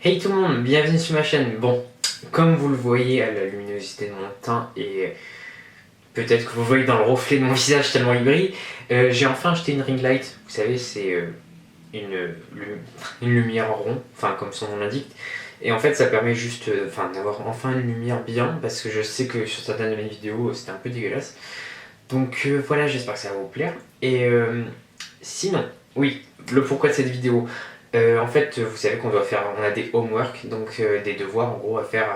Hey tout le monde, bienvenue sur ma chaîne. Bon, comme vous le voyez à la luminosité de mon teint et peut-être que vous voyez dans le reflet de mon visage tellement il brille, j'ai enfin acheté une ring light. Vous savez, c'est une lumière en rond, enfin comme son nom l'indique. Et en fait, ça permet juste d'avoir enfin une lumière bien, parce que je sais que sur certaines de mes vidéos, c'était un peu dégueulasse. Donc voilà, j'espère que ça va vous plaire. Et sinon, oui, le pourquoi de cette vidéo. En fait, vous savez qu'on on a des homework, donc des devoirs en gros à faire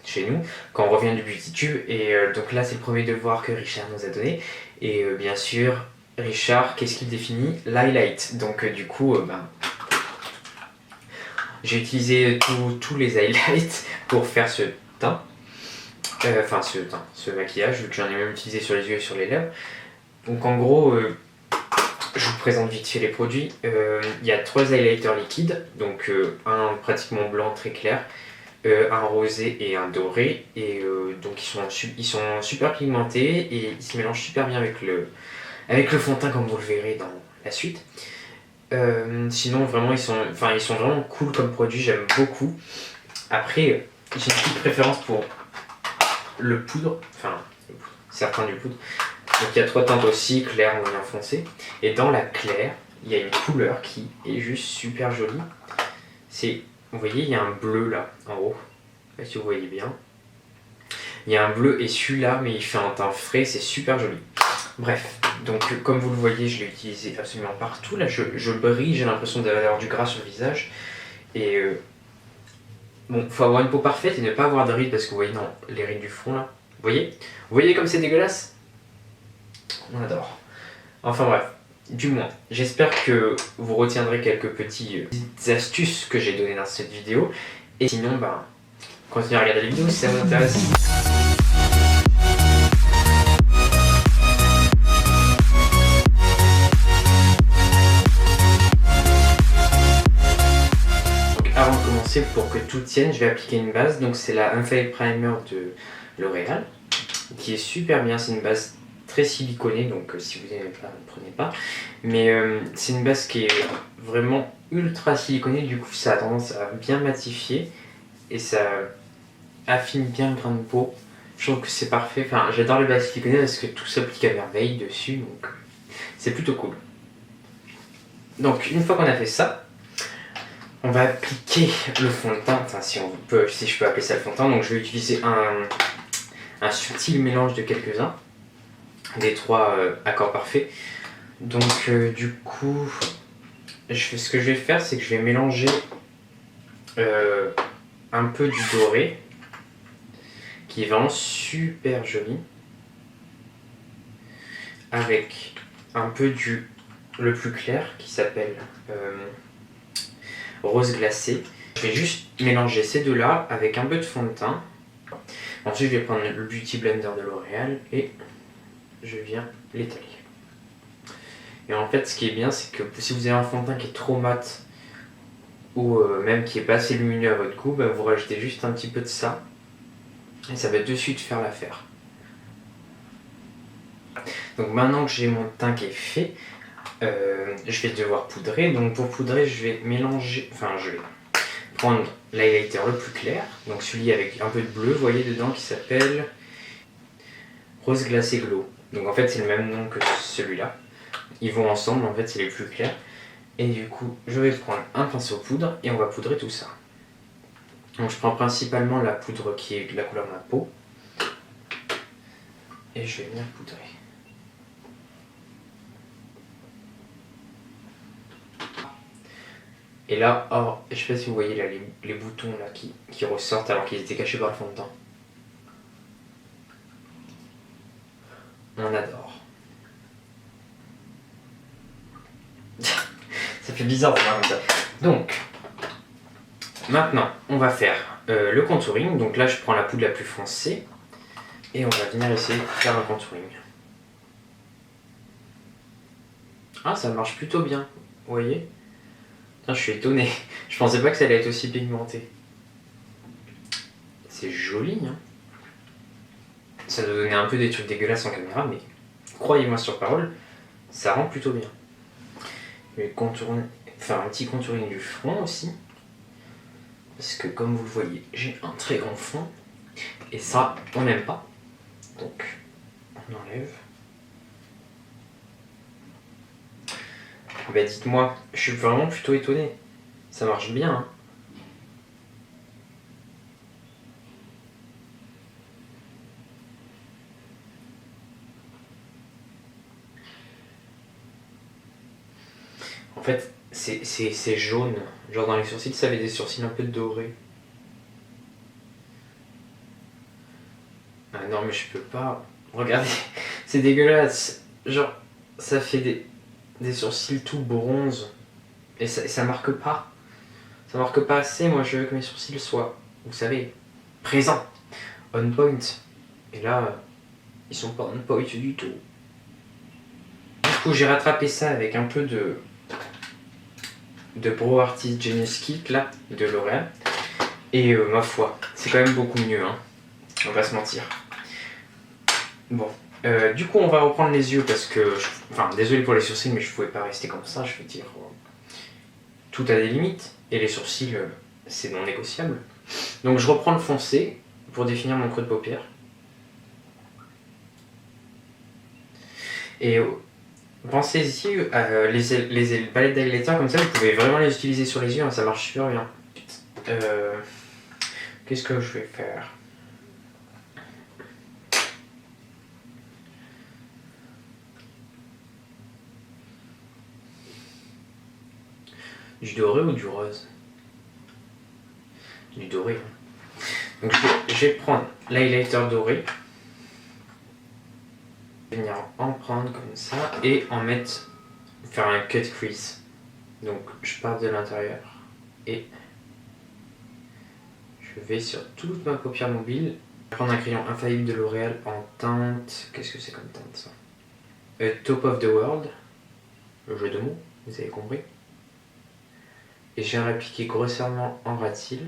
chez nous quand on revient du BeautyTube. Et donc là, c'est le premier devoir que Richard nous a donné. Et bien sûr, Richard, qu'est-ce qu'il définit? L'highlight. Donc du coup, j'ai utilisé tous les highlights pour faire ce teint. Ce maquillage, vu que j'en ai même utilisé sur les yeux et sur les lèvres. Donc en gros, je vous présente vite fait les produits. Il y a 3 highlighters liquides, donc un pratiquement blanc très clair, un rosé et un doré. Et donc ils sont super pigmentés et ils se mélangent super bien avec le fond de teint, comme vous le verrez dans la suite. Sinon vraiment ils sont vraiment cool comme produits, j'aime beaucoup. Après j'ai une petite préférence pour le poudre, certains du poudre. Donc il y a 3 teintes aussi, clair, moyen, foncé. Et dans la claire, il y a une couleur qui est juste super jolie. Vous voyez, il y a un bleu là, en haut. Je sais pas si vous voyez bien. Il y a un bleu et celui-là, mais il fait un teint frais, c'est super joli. Bref, donc comme vous le voyez, je l'ai utilisé absolument partout. Là, je brille, j'ai l'impression d'avoir du gras sur le visage. Et bon, faut avoir une peau parfaite et ne pas avoir de rides, parce que vous voyez, non, les rides du front là. Vous voyez comme c'est dégueulasse? On adore. Enfin bref, du moins, j'espère que vous retiendrez quelques petites astuces que j'ai données dans cette vidéo. Et sinon, continuez à regarder la vidéo si ça vous intéresse. Donc avant de commencer, pour que tout tienne, je vais appliquer une base. Donc c'est la Unfade Primer de L'Oréal, qui est super bien. C'est une base très siliconée, donc si vous n'aimez pas, ne prenez pas. Mais c'est une base qui est vraiment ultra siliconée, du coup ça a tendance à bien matifier et ça affine bien le grain de peau. Je trouve que c'est parfait. Enfin, j'adore les bases siliconées parce que tout s'applique à merveille dessus, donc c'est plutôt cool. Donc une fois qu'on a fait ça, on va appliquer le fond de teint, enfin si je peux appeler ça le fond de teint. Donc je vais utiliser un subtil mélange de quelques-uns des 3 accords parfaits. Donc du coup, ce que je vais faire, c'est que je vais mélanger un peu du doré, qui est vraiment super joli, avec un peu le plus clair, qui s'appelle rose glacé. Je vais juste mélanger ces deux-là avec un peu de fond de teint. Ensuite, je vais prendre le Beauty Blender de L'Oréal et je viens l'étaler. Et en fait, ce qui est bien, c'est que si vous avez un fond de teint qui est trop mat ou même qui est pas assez lumineux à votre goût, vous rajoutez juste un petit peu de ça et ça va de suite faire l'affaire. Donc maintenant que j'ai mon teint qui est fait, je vais devoir poudrer. Donc pour poudrer, je vais prendre l'highlighter le plus clair, donc celui avec un peu de bleu, vous voyez dedans, qui s'appelle Rose Glacé Glow. Donc en fait c'est le même nom que celui-là. Ils vont ensemble, en fait c'est les plus clairs. Et du coup, je vais prendre un pinceau poudre et on va poudrer tout ça. Donc je prends principalement la poudre qui est de la couleur de ma peau. Et je vais venir poudrer. Et là, je sais pas si vous voyez là, les boutons là, qui ressortent alors qu'ils étaient cachés par le fond de teint. On adore. Ça fait bizarre de faire comme ça. Donc, maintenant, on va faire le contouring. Donc là, je prends la poudre la plus foncée et on va venir essayer de faire un contouring. Ah, ça marche plutôt bien, vous voyez? Je suis étonné. Je pensais pas que ça allait être aussi pigmenté. C'est joli, hein? Ça doit donner un peu des trucs dégueulasses en caméra, mais croyez-moi sur parole, ça rend plutôt bien. Je vais faire un petit contouring du front aussi. parce que comme vous le voyez, j'ai un très grand fond. Et ça, on n'aime pas. Donc, on enlève. Bah dites-moi, je suis vraiment plutôt étonné. Ça marche bien, hein. En fait, c'est jaune. Genre dans les sourcils, ça avait des sourcils un peu dorés. Ah non, mais je peux pas. Regardez, c'est dégueulasse. Genre, ça fait des sourcils tout bronze. Et ça marque pas. Ça marque pas assez. Moi, je veux que mes sourcils soient, vous savez, présents, on point. Et là, ils sont pas on point du tout. Du coup, j'ai rattrapé ça avec un peu de Brow Artist Genius Kit là, de L'Oréal. Et ma foi, c'est quand même beaucoup mieux, hein. On va pas se mentir. Bon, du coup, on va reprendre les yeux parce que, enfin, désolé pour les sourcils, mais je pouvais pas rester comme ça. Je veux dire, tout a des limites et les sourcils, c'est non négociable. Donc, je reprends le foncé pour définir mon creux de paupière. Et pensez-y, les palettes d'highlighter comme ça, vous pouvez vraiment les utiliser sur les yeux, hein, ça marche super bien. Qu'est-ce que je vais faire? Du doré ou du rose? Du doré. Hein. Donc je vais prendre l'highlighter doré. Venir en prendre comme ça et en mettre, faire un cut crease. Donc je pars de l'intérieur et je vais sur toute ma paupière mobile. Je vais prendre un crayon infaillible de L'Oréal en teinte. Qu'est-ce que c'est comme teinte ça? Top of the World. Le jeu de mots, vous avez compris. Et je viens réappliquer grossièrement en ras-de-cils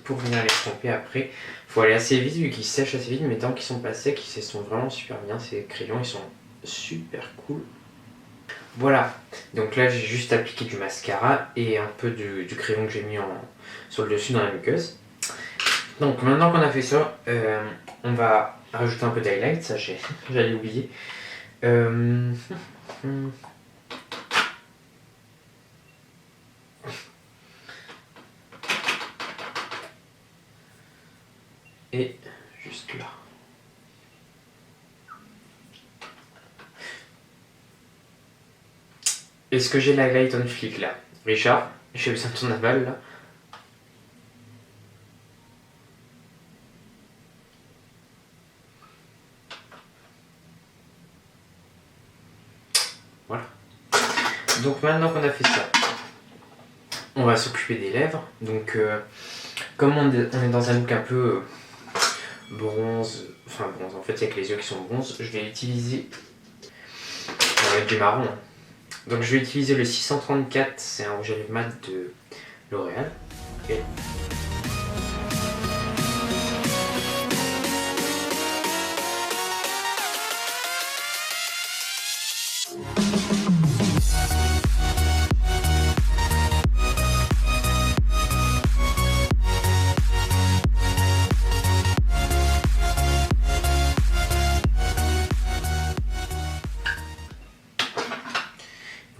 pour venir les tremper après. Il faut aller assez vite vu qu'ils sèchent assez vite, mais tant qu'ils sont pas secs, ils sont vraiment super bien. Ces crayons, ils sont super cool. Voilà, donc là j'ai juste appliqué du mascara et un peu du crayon que j'ai mis sur le dessus dans la muqueuse. Donc maintenant qu'on a fait ça, on va rajouter un peu d'highlight, ça j'allais oublier. Et juste là. Est-ce que j'ai l'highlight on flic là? Richard, j'ai besoin de ton aval là. Voilà. Donc maintenant qu'on a fait ça, on va s'occuper des lèvres. Donc comme on est dans un look un peu bronze, enfin bronze, en fait il n'y a que les yeux qui sont bronze, je vais utiliser du marron. Donc je vais utiliser le 634, c'est un rouge à lèvres mat de L'Oréal. Et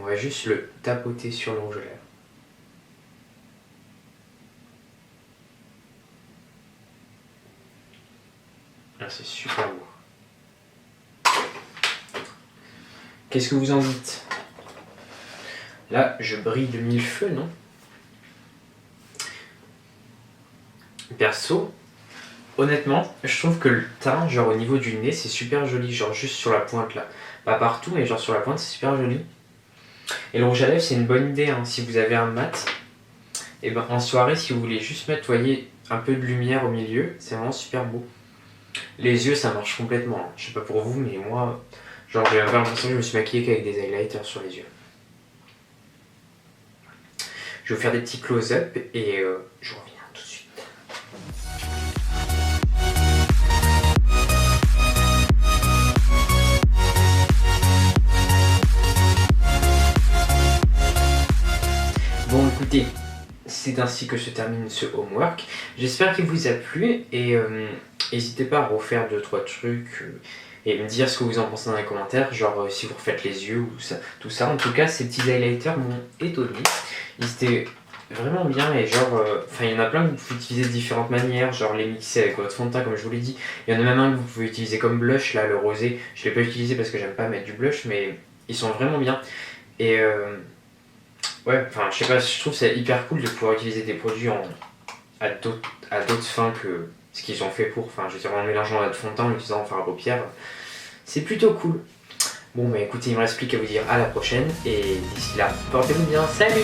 on va juste le tapoter sur le rouge à lèvres. Là c'est super beau. Qu'est-ce que vous en dites? Là je brille de mille feux, non? Perso, honnêtement, je trouve que le teint, genre au niveau du nez, c'est super joli, genre juste sur la pointe là. Pas partout, mais genre sur la pointe, c'est super joli. Et le rouge à lèvres, c'est une bonne idée, hein. Si vous avez un mat, et ben en soirée, si vous voulez juste mettre, voyez, un peu de lumière au milieu, c'est vraiment super beau. Les yeux, ça marche complètement, hein. Je sais pas pour vous, mais moi, genre j'ai un peu l'impression que je me suis maquillé qu'avec des highlighters sur les yeux. Je vais vous faire des petits close-up et je reviens tout de suite. Bon écoutez, c'est ainsi que se termine ce homework. J'espère qu'il vous a plu et n'hésitez pas à refaire 2-3 trucs et me dire ce que vous en pensez dans les commentaires, genre si vous refaites les yeux ou ça, tout ça. En tout cas, ces petits highlighters m'ont étonné. Ils étaient vraiment bien et genre, il y en a plein que vous pouvez utiliser de différentes manières, genre les mixer avec votre fond de teint comme je vous l'ai dit. Il y en a même un que vous pouvez utiliser comme blush, là le rosé. Je l'ai pas utilisé parce que j'aime pas mettre du blush, mais ils sont vraiment bien. Et ouais, je sais pas, je trouve c'est hyper cool de pouvoir utiliser des produits à d'autres fins que ce qu'ils ont fait pour. Enfin, je veux dire, en mélangeant notre fond de teint, en utilisant un fard à paupières, c'est plutôt cool. Bon, bah écoutez, il me reste plus qu'à vous dire à la prochaine et d'ici là, portez-vous bien, salut!